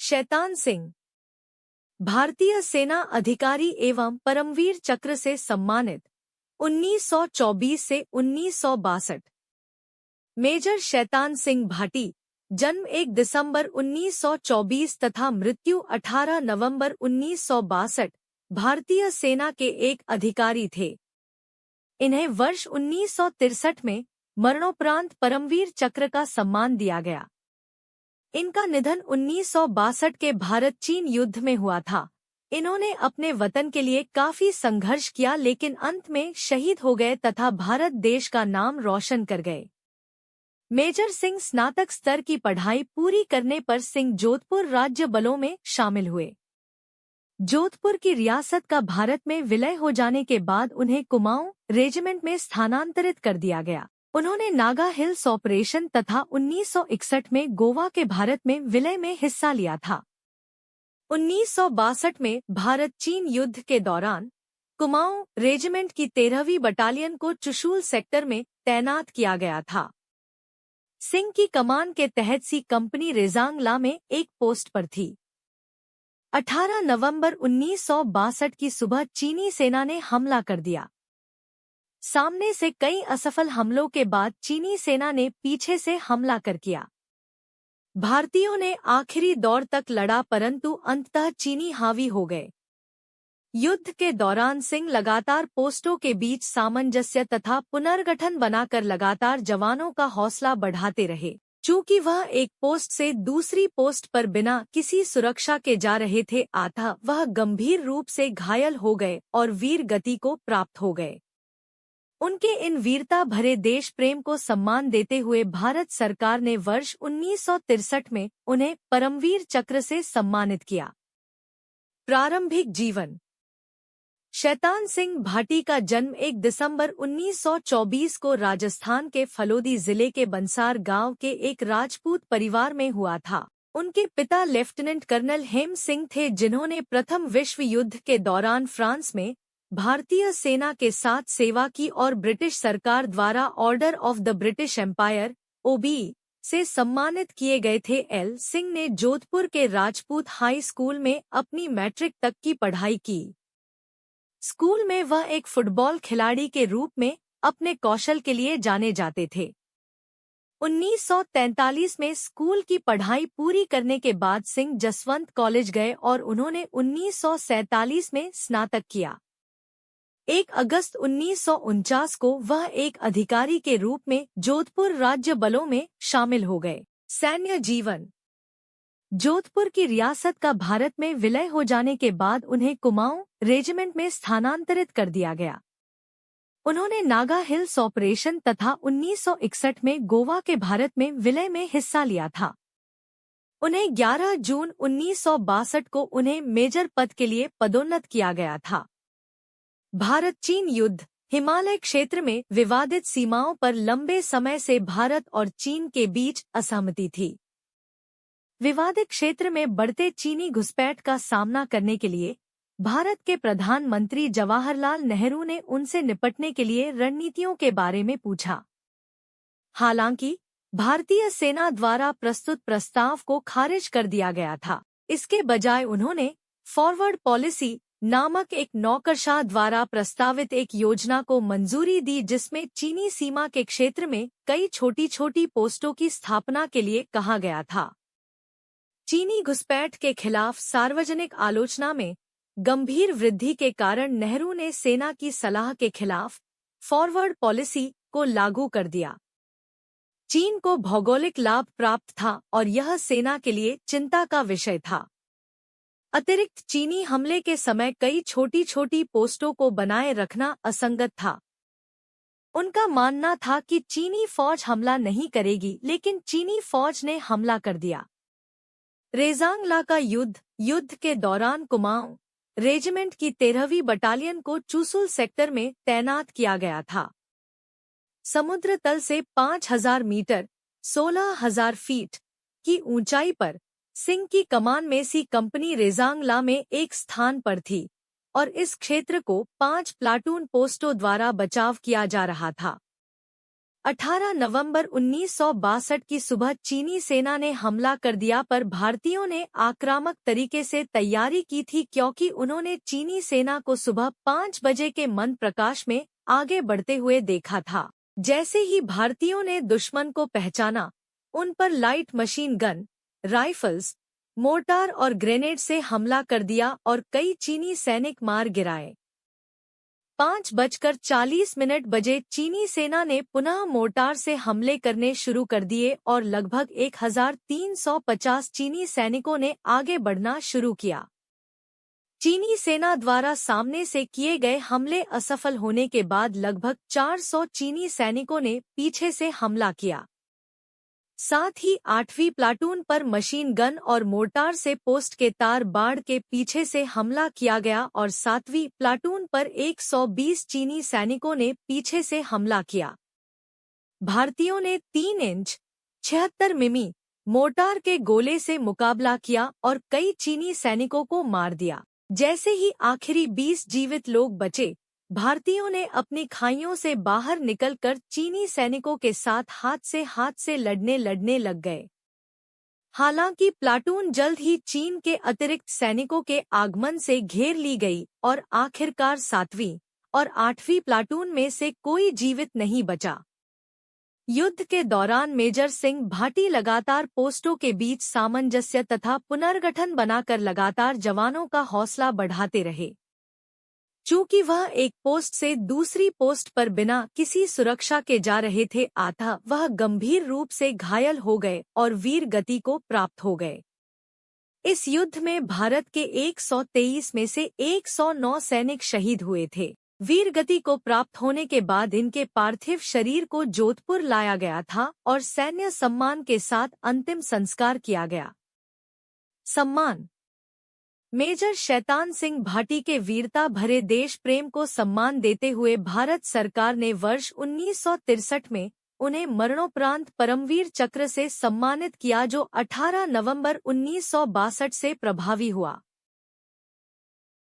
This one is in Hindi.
शैतान सिंह भारतीय सेना अधिकारी एवं परमवीर चक्र से सम्मानित 1924 से 1962। मेजर शैतान सिंह भाटी जन्म 1 दिसंबर 1924 तथा मृत्यु 18 नवंबर 1962 भारतीय सेना के एक अधिकारी थे। इन्हें वर्ष 1963 में मरणोपरांत परमवीर चक्र का सम्मान दिया गया। इनका निधन 1962 के भारत चीन युद्ध में हुआ था। इन्होंने अपने वतन के लिए काफी संघर्ष किया लेकिन अंत में शहीद हो गए तथा भारत देश का नाम रोशन कर गए। मेजर सिंह स्नातक स्तर की पढ़ाई पूरी करने पर सिंह जोधपुर राज्य बलों में शामिल हुए। जोधपुर की रियासत का भारत में विलय हो जाने के बाद उन्हें कुमाऊं रेजिमेंट में स्थानांतरित कर दिया गया। उन्होंने नागा हिल्स ऑपरेशन तथा 1961 में गोवा के भारत में विलय में हिस्सा लिया था। 1962 में भारत चीन युद्ध के दौरान कुमाऊं रेजिमेंट की 13वीं बटालियन को चुशूल सेक्टर में तैनात किया गया था। सिंह की कमान के तहत सी कंपनी रेजांगला में एक पोस्ट पर थी। 18 नवंबर 1962 की सुबह चीनी सेना ने हमला कर दिया। सामने से कई असफल हमलों के बाद चीनी सेना ने पीछे से हमला कर किया। भारतीयों ने आखिरी दौर तक लड़ा परंतु अंततः चीनी हावी हो गए। युद्ध के दौरान सिंह लगातार पोस्टों के बीच सामंजस्य तथा पुनर्गठन बनाकर लगातार जवानों का हौसला बढ़ाते रहे। चूंकि वह एक पोस्ट से दूसरी पोस्ट पर बिना किसी सुरक्षा के जा रहे थे अतः वह गंभीर रूप से घायल हो गए और वीर गति को प्राप्त हो गए। उनके इन वीरता भरे देश प्रेम को सम्मान देते हुए भारत सरकार ने वर्ष 1963 में उन्हें परमवीर चक्र से सम्मानित किया। प्रारंभिक जीवन। शैतान सिंह भाटी का जन्म 1 दिसंबर 1924 को राजस्थान के फलोदी जिले के बंसार गांव के एक राजपूत परिवार में हुआ था। उनके पिता लेफ्टिनेंट कर्नल हेम सिंह थे जिन्होंने प्रथम विश्व युद्ध के दौरान फ्रांस में भारतीय सेना के साथ सेवा की और ब्रिटिश सरकार द्वारा order of the British Empire (OBE) से सम्मानित किए गए थे। एल सिंह ने जोधपुर के राजपूत हाई स्कूल में अपनी मैट्रिक तक की पढ़ाई की। स्कूल में वह एक फुटबॉल खिलाड़ी के रूप में अपने कौशल के लिए जाने जाते थे। 1943 में स्कूल की पढ़ाई पूरी करने के बाद सिंह जसवंत कॉलेज गए और उन्होंने 1947 में स्नातक किया। 1 अगस्त 1949 को वह एक अधिकारी के रूप में जोधपुर राज्य बलों में शामिल हो गए। सैन्य जीवन। जोधपुर की रियासत का भारत में विलय हो जाने के बाद उन्हें कुमाऊं रेजिमेंट में स्थानांतरित कर दिया गया। उन्होंने नागा हिल्स ऑपरेशन तथा 1961 में गोवा के भारत में विलय में हिस्सा लिया था। उन्हें 11 जून 1962 को उन्हें मेजर पद के लिए पदोन्नत किया गया था। भारत चीन युद्ध। हिमालय क्षेत्र में विवादित सीमाओं पर लंबे समय से भारत और चीन के बीच असहमति थी। विवादित क्षेत्र में बढ़ते चीनी घुसपैठ का सामना करने के लिए भारत के प्रधानमंत्री जवाहरलाल नेहरू ने उनसे निपटने के लिए रणनीतियों के बारे में पूछा। हालांकि भारतीय सेना द्वारा प्रस्तुत प्रस्ताव को खारिज कर दिया गया था। इसके बजाय उन्होंने फॉरवर्ड पॉलिसी नामक एक नौकरशाह द्वारा प्रस्तावित एक योजना को मंजूरी दी जिसमें चीनी सीमा के क्षेत्र में कई छोटी छोटी पोस्टों की स्थापना के लिए कहा गया था। चीनी घुसपैठ के खिलाफ सार्वजनिक आलोचना में गंभीर वृद्धि के कारण नेहरू ने सेना की सलाह के खिलाफ फॉरवर्ड पॉलिसी को लागू कर दिया। चीन को भौगोलिक लाभ प्राप्त था और यह सेना के लिए चिंता का विषय था। अतिरिक्त चीनी हमले के समय कई छोटी छोटी पोस्टों को बनाए रखना असंगत था। उनका मानना था कि चीनी फौज हमला नहीं करेगी लेकिन चीनी फौज ने हमला कर दिया। रेजांगला का युद्ध के दौरान कुमाऊं रेजिमेंट की 13वीं बटालियन को चुशूल सेक्टर में तैनात किया गया था। समुद्र तल से 5000 मीटर 16,000 फीट की ऊंचाई पर सिंह की कमान में सी कंपनी रेजांगला में एक स्थान पर थी और इस क्षेत्र को 5 प्लाटून पोस्टों द्वारा बचाव किया जा रहा था। 18 नवंबर 1962 की सुबह चीनी सेना ने हमला कर दिया, पर भारतीयों ने आक्रामक तरीके से तैयारी की थी क्योंकि उन्होंने चीनी सेना को सुबह 5 बजे के मंद प्रकाश में आगे बढ़ते हुए देखा था। जैसे ही भारतीयों ने दुश्मन को पहचाना, उन पर light machine gun, rifles, mortar और ग्रेनेड से हमला कर दिया और कई चीनी सैनिक मार गिराए। 5:40 बजे चीनी सेना ने पुनः मोर्टार से हमले करने शुरू कर दिए और लगभग 1350 चीनी सैनिकों ने आगे बढ़ना शुरू किया। चीनी सेना द्वारा सामने से किए गए हमले असफल होने के बाद लगभग 400 चीनी सैनिकों ने पीछे से हमला किया। साथ ही 8वीं प्लाटून पर मशीन गन और मोर्टार से पोस्ट के तार बाढ़ के पीछे से हमला किया गया और 7वीं प्लाटून पर 120 चीनी सैनिकों ने पीछे से हमला किया। भारतीयों ने 3 इंच 76 मिमी मोर्टार के गोले से मुकाबला किया और कई चीनी सैनिकों को मार दिया। जैसे ही आखिरी 20 जीवित लोग बचे, भारतीयों ने अपनी खाइयों से बाहर निकलकर चीनी सैनिकों के साथ हाथ से लड़ने लग गए। हालांकि प्लाटून जल्द ही चीन के अतिरिक्त सैनिकों के आगमन से घेर ली गई और आखिरकार 7वीं और 8वीं प्लाटून में से कोई जीवित नहीं बचा। युद्ध के दौरान मेजर सिंह भाटी लगातार पोस्टों के बीच सामंजस्य तथा पुनर्गठन बनाकर लगातार जवानों का हौसला बढ़ाते रहे। चूंकि वह एक पोस्ट से दूसरी पोस्ट पर बिना किसी सुरक्षा के जा रहे थे, अतः वह गंभीर रूप से घायल हो गए और वीर गति को प्राप्त हो गए। इस युद्ध में भारत के 123 में से 109 सैनिक शहीद हुए थे। वीर गति को प्राप्त होने के बाद इनके पार्थिव शरीर को जोधपुर लाया गया था और सैन्य सम्मान के साथ अंतिम संस्कार किया गया। सम्मान। मेजर शैतान सिंह भाटी के वीरता भरे देश प्रेम को सम्मान देते हुए भारत सरकार ने वर्ष 1963 में उन्हें मरणोपरांत परमवीर चक्र से सम्मानित किया, जो 18 नवंबर 1962 से प्रभावी हुआ।